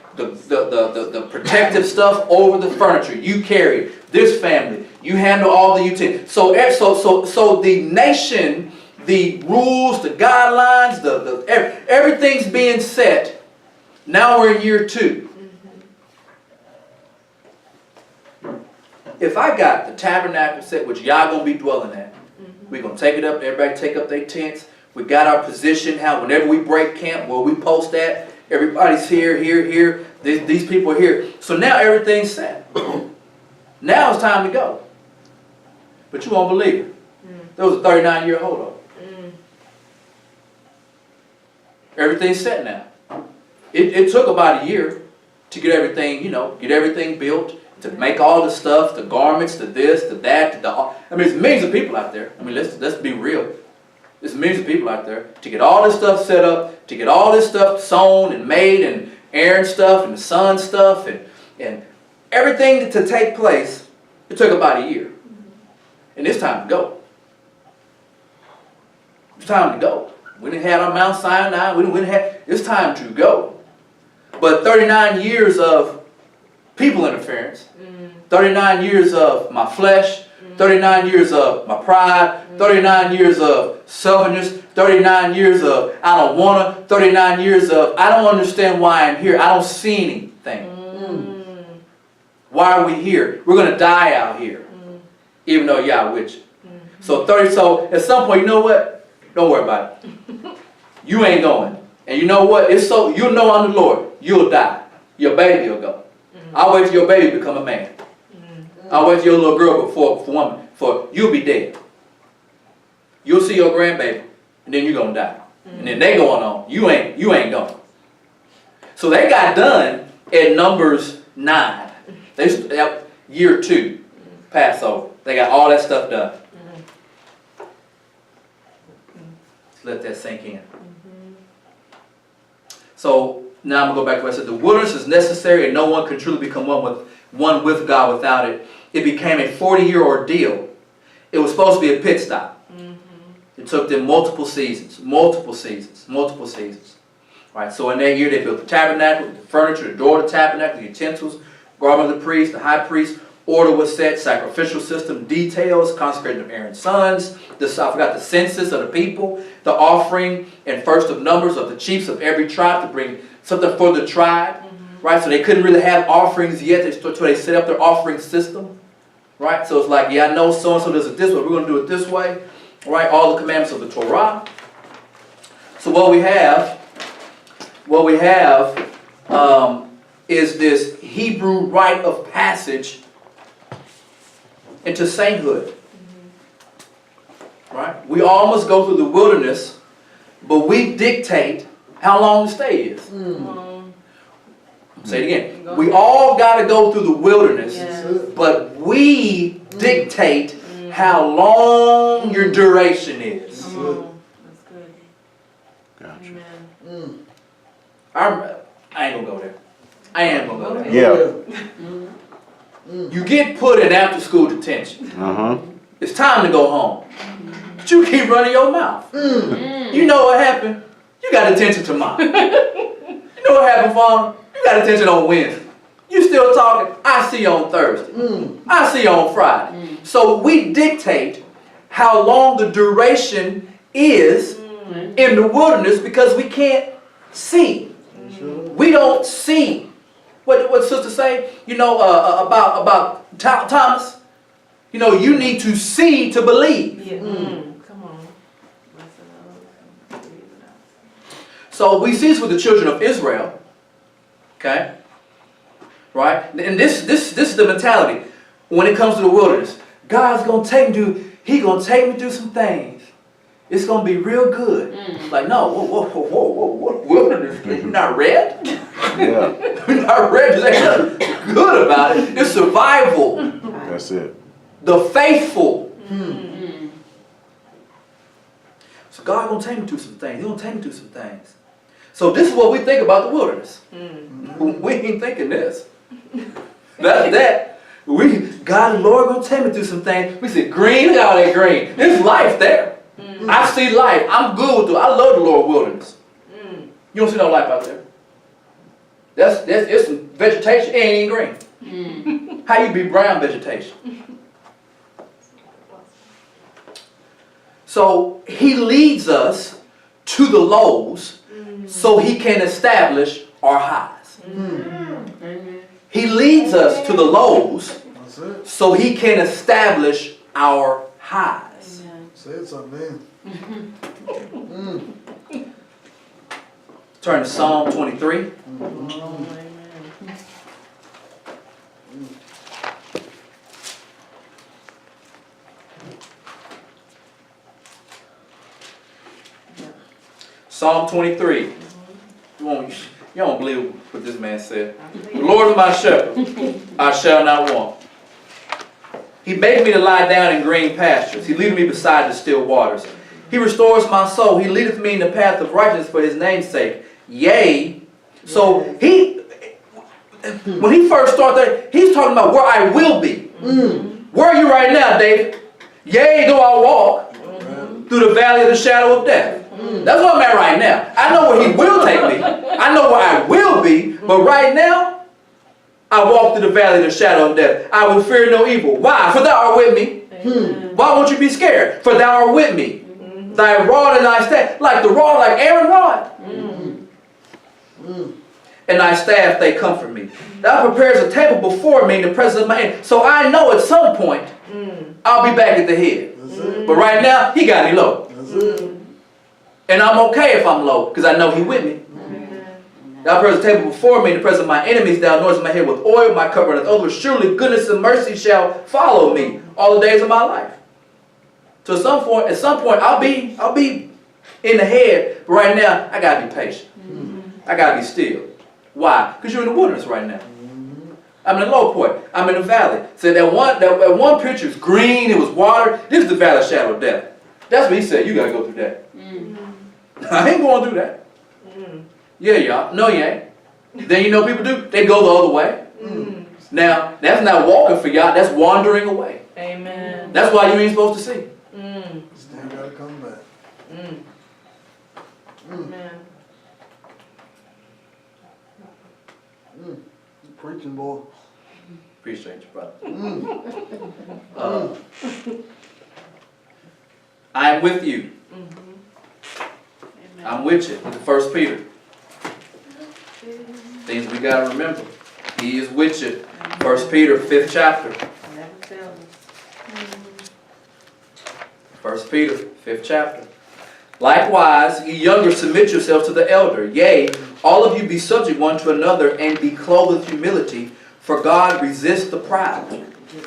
protective stuff over the furniture. You carry it. This family, you handle all the utensils. So the nation, the rules, the guidelines, everything's being set. Now we're in year 2. If I got the tabernacle set, which y'all gonna be dwelling at, we're gonna take it up. Everybody take up their tents. We got our position. How whenever we break camp, where we post at, everybody's here. These people are here. So now everything's set. Now it's time to go. But you won't believe it. There was a 39-year holdover. Everything's set now. It took about a year to get everything, get everything built, to make all the stuff, the garments, the this, the that, I mean, there's millions of people out there. I mean, let's be real. There's millions of people out there to get all this stuff set up, to get all this stuff sewn and made, and Aaron's stuff and the son's stuff, and everything to take place. It took about a year. And it's time to go. It's time to go. We didn't have our Mount Sinai. It's time to go. But 39 years of people interference, 39 years of my flesh, 39 years of my pride, 39 years of selfishness, 39 years of I don't want to, 39 years of I don't understand why I'm here. I don't see anything. Why are we here? We're going to die out here. Even though, yeah, which. So at some point, you know what? Don't worry about it. You ain't going. And you know what? You'll know I'm the Lord. You'll die. Your baby will go. I'll wait till your baby become a man. I'll wait till your little girl before woman. For you'll be dead. You'll see your grandbaby, and then you're gonna die. And then they going on. You ain't going. So they got done at Numbers 9. Year 2, Passover. They got all that stuff done. Let's let that sink in. So now I'm going to go back to what I said. The wilderness is necessary and no one can truly become one with God without it. It became a 40-year ordeal. It was supposed to be a pit stop. It took them multiple seasons. Right, so in that year they built the tabernacle, the furniture, the door of the tabernacle, the utensils, garment of the priest, the high priest. Order was set, sacrificial system, details, consecrated of Aaron's sons. I forgot the census of the people, the offering and first of numbers of the chiefs of every tribe to bring something for the tribe. Right, so they couldn't really have offerings yet, so they set up their offering system. Right, so it's like, yeah, I know so-and-so does it this way, we're going to do it this way. Right, all the commandments of the Torah. So what we have is this Hebrew rite of passage into sainthood. Right? We all must go through the wilderness, but we dictate how long the stay is. Say it again. We all got to go through the wilderness, but we dictate how long your duration is. That's good. Gotcha. Amen. I ain't gonna go there. I am gonna go there. Yeah. You get put in after school detention. Uh-huh. It's time to go home. But you keep running your mouth. You know what happened? You got attention tomorrow. You know what happened, Father? You got attention on Wednesday. You still talking? I see you on Thursday. I see you on Friday. So we dictate how long the duration is in the wilderness because we can't see. We don't see. What sister say? You know about Thomas. You know you need to see to believe. Yeah. Come on. So we see this with the children of Israel. Okay. Right? And this is the mentality when it comes to the wilderness. God's gonna take me through some things. It's gonna be real good. Like, no, whoa, wilderness. You're not read? Yeah. You're not read. There's nothing good about it. It's survival. That's it. The faithful. So God gonna take me through some things. He's gonna take me through some things. So this is what we think about the wilderness. We ain't thinking this. That's that. God and Lord gonna take me through some things. We say, green, look at all that green. There's life there. I see life. I'm good with it. I love the Lord wilderness. You don't see no life out there. It's some vegetation, it ain't green. How you be brown vegetation? So he leads us to the lows so he can establish our highs. He leads us to the lows so he can establish our highs. Say something. Turn to Psalm 23. Psalm 23. You don't believe what this man said. The Lord is my shepherd. I shall not want. He maketh me to lie down in green pastures. He leadeth me beside the still waters. He restores my soul. He leadeth me in the path of righteousness for his name's sake. Yea. So when he first started, he's talking about where I will be. Where are you right now, David? Yea, though I walk through the valley of the shadow of death. That's where I'm at right now. I know where he will take me. I know where I will be. But right now, I walk through the valley of the shadow of death. I will fear no evil. Why? For thou art with me. Why won't you be scared? For thou art with me. Thy rod and thy staff, like the rod, like Aaron's rod. And thy staff, they comfort me. Thou prepares a table before me in the presence of my enemies. So I know at some point, I'll be back at the head. But right now, he got me low. And I'm okay if I'm low, because I know he's with me. Thou prepares a table before me in the presence of my enemies. Thou anointest my head with oil, my cup runneth over. Surely goodness and mercy shall follow me all the days of my life. So at some point, I'll be in the head. But right now, I gotta be patient. I gotta be still. Why? Because you're in the wilderness right now. I'm in the low point. I'm in the valley. So that one picture is green. It was water. This is the valley of shadow of death. That's what he said. You gotta go through that. I ain't going through that. Yeah, y'all. No, you ain't. Then you know what people do? They go the other way. Now, that's not walking for y'all. That's wandering away. Amen. That's why you ain't supposed to see. Still gotta come back. Amen. Preaching, boy. Appreciate you, brother. I am with you. I'm with you. 1 Peter. Things we got to remember. He is with you. 1 Peter, 5th chapter. Never fails. 1 Peter, 5th chapter. Likewise, ye younger, submit yourselves to the elder. Yea, all of you be subject one to another, and be clothed with humility. For God resists the proud,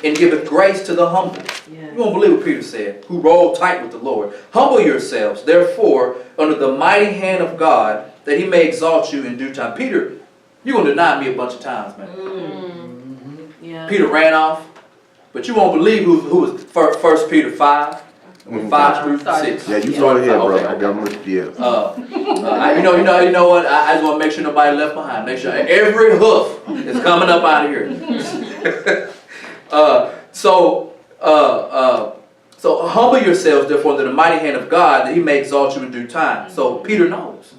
and giveth grace to the humble. Yeah. You won't believe what Peter said, who rolled tight with the Lord. Humble yourselves, therefore, under the mighty hand of God, that he may exalt you in due time. Peter, you're going to deny me a bunch of times, man. Yeah. Peter ran off, but you won't believe who was 1 Peter 5, 5 through 6. Yeah, you started here, Okay, brother. I got them. Yeah. you know what? I just want to make sure nobody left behind. Make sure every hoof is coming up out of here. So humble yourselves, therefore, under the mighty hand of God, that he may exalt you in due time. So Peter knows.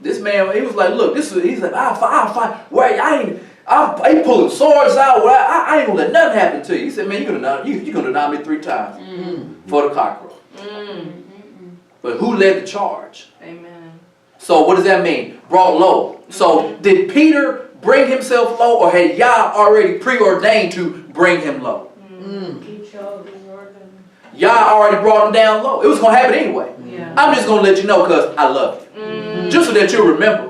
This man, he was like, look, he's like, I'll fight. Wait, I ain't pulling swords out. I ain't gonna let nothing happen to you. He said, man, you're gonna deny me 3 times for the cockroach. But who led the charge? Amen. So what does that mean? Brought low. So did Peter bring himself low, or had Yah already preordained to bring him low? Yah already brought him down low. It was going to happen anyway. Yeah. I'm just going to let you know because I love you. Just so that you'll remember.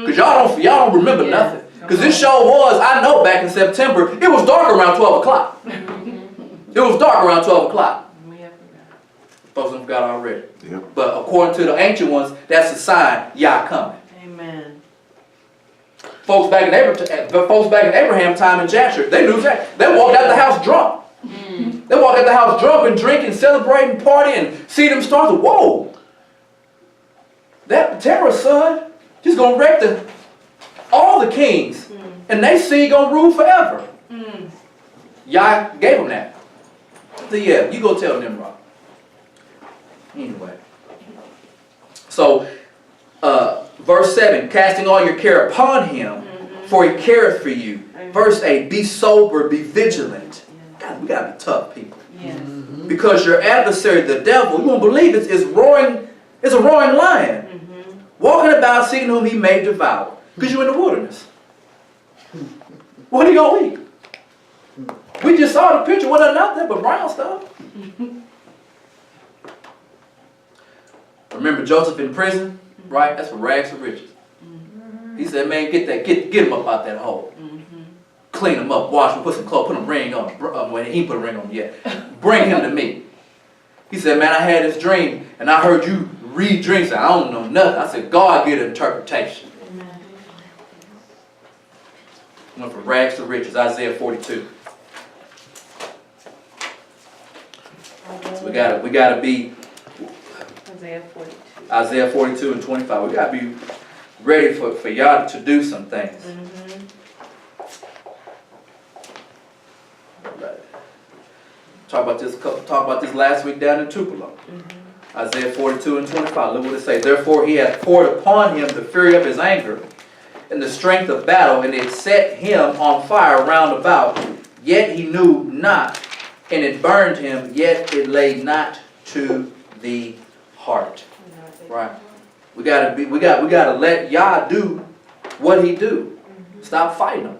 Because y'all don't remember nothing. Because this show was, I know back in September, it was dark around 12 o'clock. It was dark around 12 o'clock. We have forgot. Folks have forgot already. Yep. But according to the ancient ones, that's a sign Yah coming. Amen. Folks back in Abraham time in Jasher, they knew that. They walked out the house drunk. They walked out the house drunk and drinking, celebrating, partying, see them stars. Whoa! That terrorist son, he's gonna wreck all the kings, and they see gonna rule forever. Yah gave him that. So yeah, you go tell them, Rob. Anyway, so verse 7, casting all your care upon him, for he careth for you. Verse 8, be sober, be vigilant. God, we gotta be tough people. Yes. Because your adversary, the devil, you won't believe it, is roaring. It's a roaring lion, walking about seeking whom he may devour. Because you're in the wilderness. What are you gonna eat? We just saw the picture. What nothing out there but brown stuff. Remember Joseph in prison, right? That's for rags to riches. He said, "Man, get him up out that hole." Clean him up, wash him, put some clothes, put a ring on him. Well, he ain't put a ring on him yet. Bring him to me. He said, man, I had this dream, and I heard you read dreams. I don't know nothing. I said, God get an interpretation. Went from rags to riches, Isaiah 42. So we gotta be Isaiah 42. Isaiah 42 and 25. We gotta be ready for y'all to do some things. Talk about this last week down in Tupelo. Isaiah 42 and 25. Look what it says. Therefore he hath poured upon him the fury of his anger and the strength of battle, and it set him on fire round about. Yet he knew not, and it burned him, yet it lay not to the heart. Right. We gotta let Yah do what he do. Stop fighting him.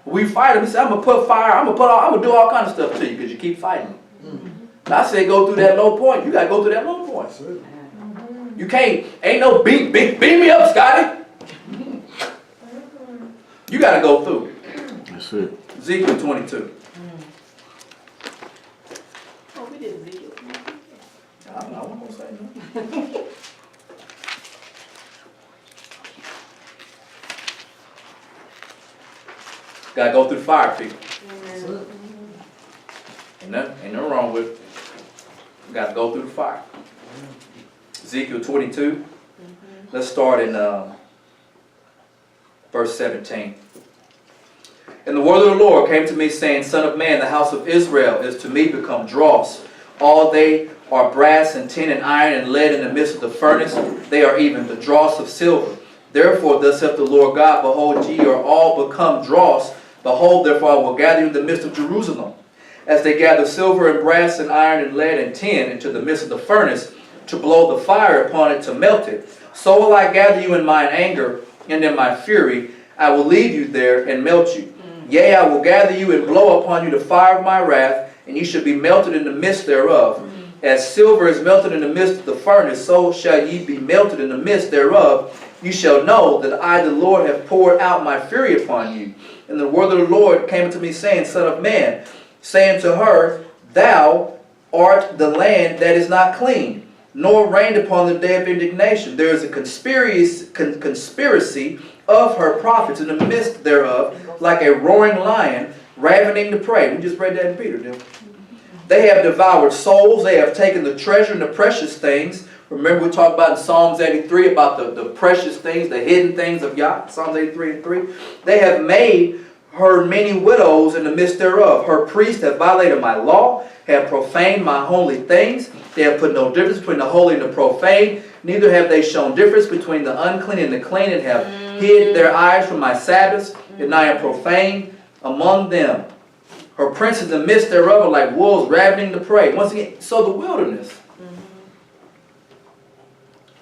We fight him. He said, I'm gonna put fire, I'm gonna do all kinds of stuff to you because you keep fighting him. I said go through that low point. You gotta go through that low point. You can't, ain't no beat me up, Scotty. You gotta go through. That's it. Ezekiel 22. Oh, we did Ezekiel. I don't know, I'm gonna say no. Gotta go through the fire, people. Ain't nothing wrong with it. We gotta go through the fire. Ezekiel 22. Let's start in verse 17. And the word of the Lord came to me, saying, Son of man, the house of Israel is to me become dross. All they are brass and tin and iron and lead in the midst of the furnace. They are even the dross of silver. Therefore, thus saith the Lord God, behold, ye are all become dross. Behold, therefore, I will gather you in the midst of Jerusalem, as they gather silver and brass and iron and lead and tin into the midst of the furnace, to blow the fire upon it to melt it. So will I gather you in mine anger, and in my fury I will leave you there and melt you. Yea, I will gather you and blow upon you the fire of my wrath, and ye shall be melted in the midst thereof. As silver is melted in the midst of the furnace, so shall ye be melted in the midst thereof. You shall know that I, the Lord, have poured out my fury upon you. And the word of the Lord came unto me, saying, Son of man, saying to her, Thou art the land that is not clean, nor reigned upon the day of indignation. There is a conspiracy of her prophets in the midst thereof, like a roaring lion, ravening the prey. We just read that in Peter, didn't we? They have devoured souls. They have taken the treasure and the precious things. Remember we talked about in Psalms 83 about the precious things, the hidden things of Yah. Psalms 83 and 3. They have made her many widows in the midst thereof. Her priests have violated my law, have profaned my holy things. They have put no difference between the holy and the profane. Neither have they shown difference between the unclean and the clean, and have hid their eyes from my Sabbaths, and I am profane among them. Her princes in the midst thereof are like wolves ravening the prey. Once again, so the wilderness.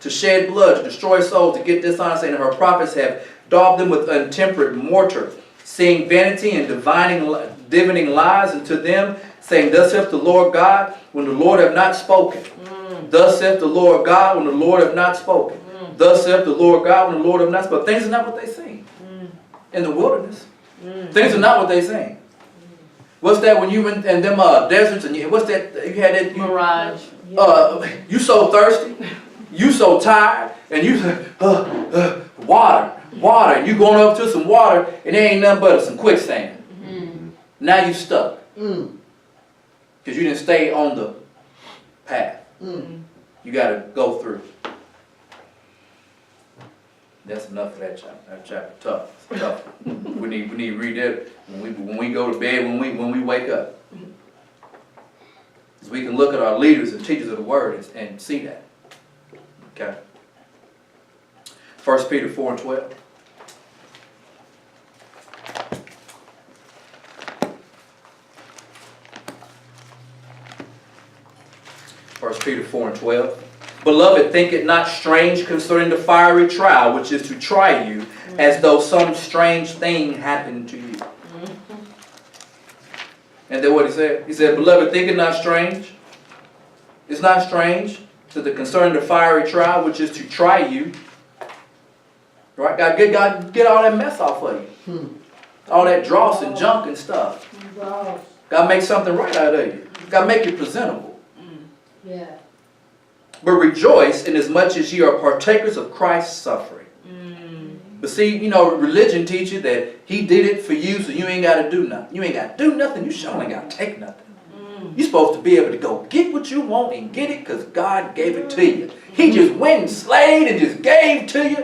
To shed blood, to destroy souls, to get dishonor, saying her prophets have daubed them with untempered mortar, seeing vanity and divining lies unto them, saying, thus saith the Lord God, when the Lord have not spoken. Thus saith the Lord God, when the Lord have not spoken. Thus saith the Lord God, when the Lord have not spoken. Things are not what they sing in the wilderness. Things are not what they sing. What's that when you in them deserts and what's that you had that Mirage. you so thirsty, you so tired, and you water, and you going up to some water and there ain't nothing but some quicksand. Now you stuck because you didn't stay on the path. You got to go through. That's enough of that chapter. That chapter tough. It's tough. we need to read that when we go to bed, when we wake up. So we can look at our leaders and teachers of the word and see that. Okay. 1 Peter 4:12. First Peter 4:12. Beloved, think it not strange concerning the fiery trial, which is to try you, as though some strange thing happened to you. And then what he said? He said, beloved, think it not strange. It's not strange to the concerning the fiery trial, which is to try you. Right? God get all that mess off of you. All that dross and junk and stuff. God make something right out of you. God make you presentable. Yeah. But rejoice inasmuch as ye are partakers of Christ's suffering. But see, religion teaches you that he did it for you, so you ain't got to do nothing. You ain't got to do nothing. You sure ain't got to take nothing. You're supposed to be able to go get what you want and get it because God gave it to you. He just went and slayed and just gave to you.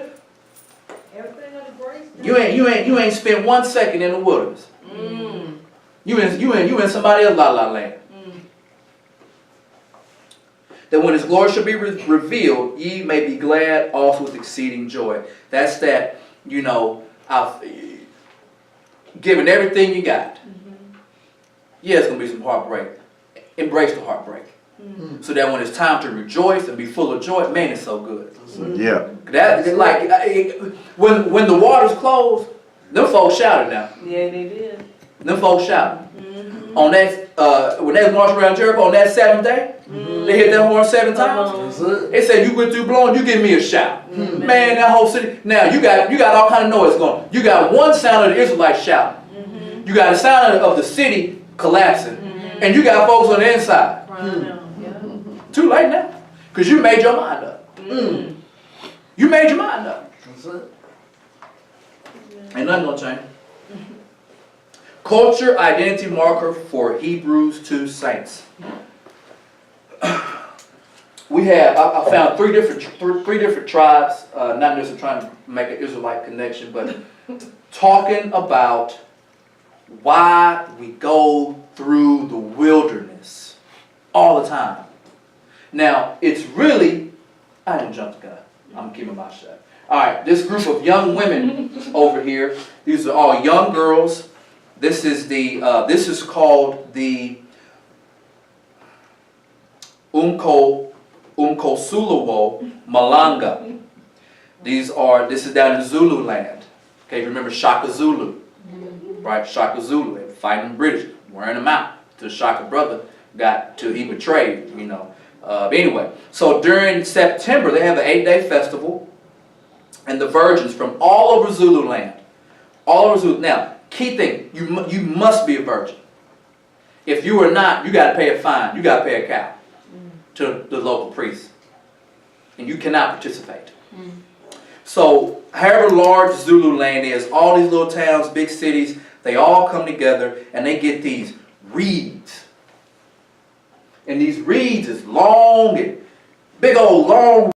Everything under grace. You ain't spent 1 second in the wilderness. You in somebody else's la-la land. That when his glory shall be revealed, ye may be glad also with exceeding joy. That's that, I've given everything you got. Yeah, it's going to be some heartbreak. Embrace the heartbreak. So that when it's time to rejoice and be full of joy, man, it's so good. Yeah. That like when the waters closed, them folks shouted now. Yeah, they did. Them folks shouted. On that, when they was marching around Jericho on that 7th day, they hit that horn 7 times. That's it. They said, you went through blowing, you give me a shout. Man, that whole city. Now, you got all kind of noise going. You got one sound of the Israelites shouting. You got a sound of the city collapsing. And you got folks on the inside. Too late now. Because you made your mind up. You made your mind up. That's it. Ain't nothing gonna change. Culture identity marker for Hebrews 2 saints. We have, I found three different tribes, not necessarily trying to make an Israelite connection, but talking about why we go through the wilderness all the time. Now, it's really, I didn't jump the gun. I'm keeping my shot. All right, this group of young women over here, these are all young girls. This is this is called the Umko Suluwo Malanga. This is down in Zulu land. Okay, remember Shaka Zulu, right? Shaka Zulu, they were fighting the British, wearing them out. Till Shaka brother he betrayed, But anyway, so during September they have an 8-day festival, and the virgins from all over Zulu land, all over Zulu. Now, key thing, you must be a virgin. If you are not, you got to pay a fine. You got to pay a cow to the local priest, and you cannot participate. So, however large Zulu land is, all these little towns, big cities, they all come together and they get these reeds. And these reeds is long and big old long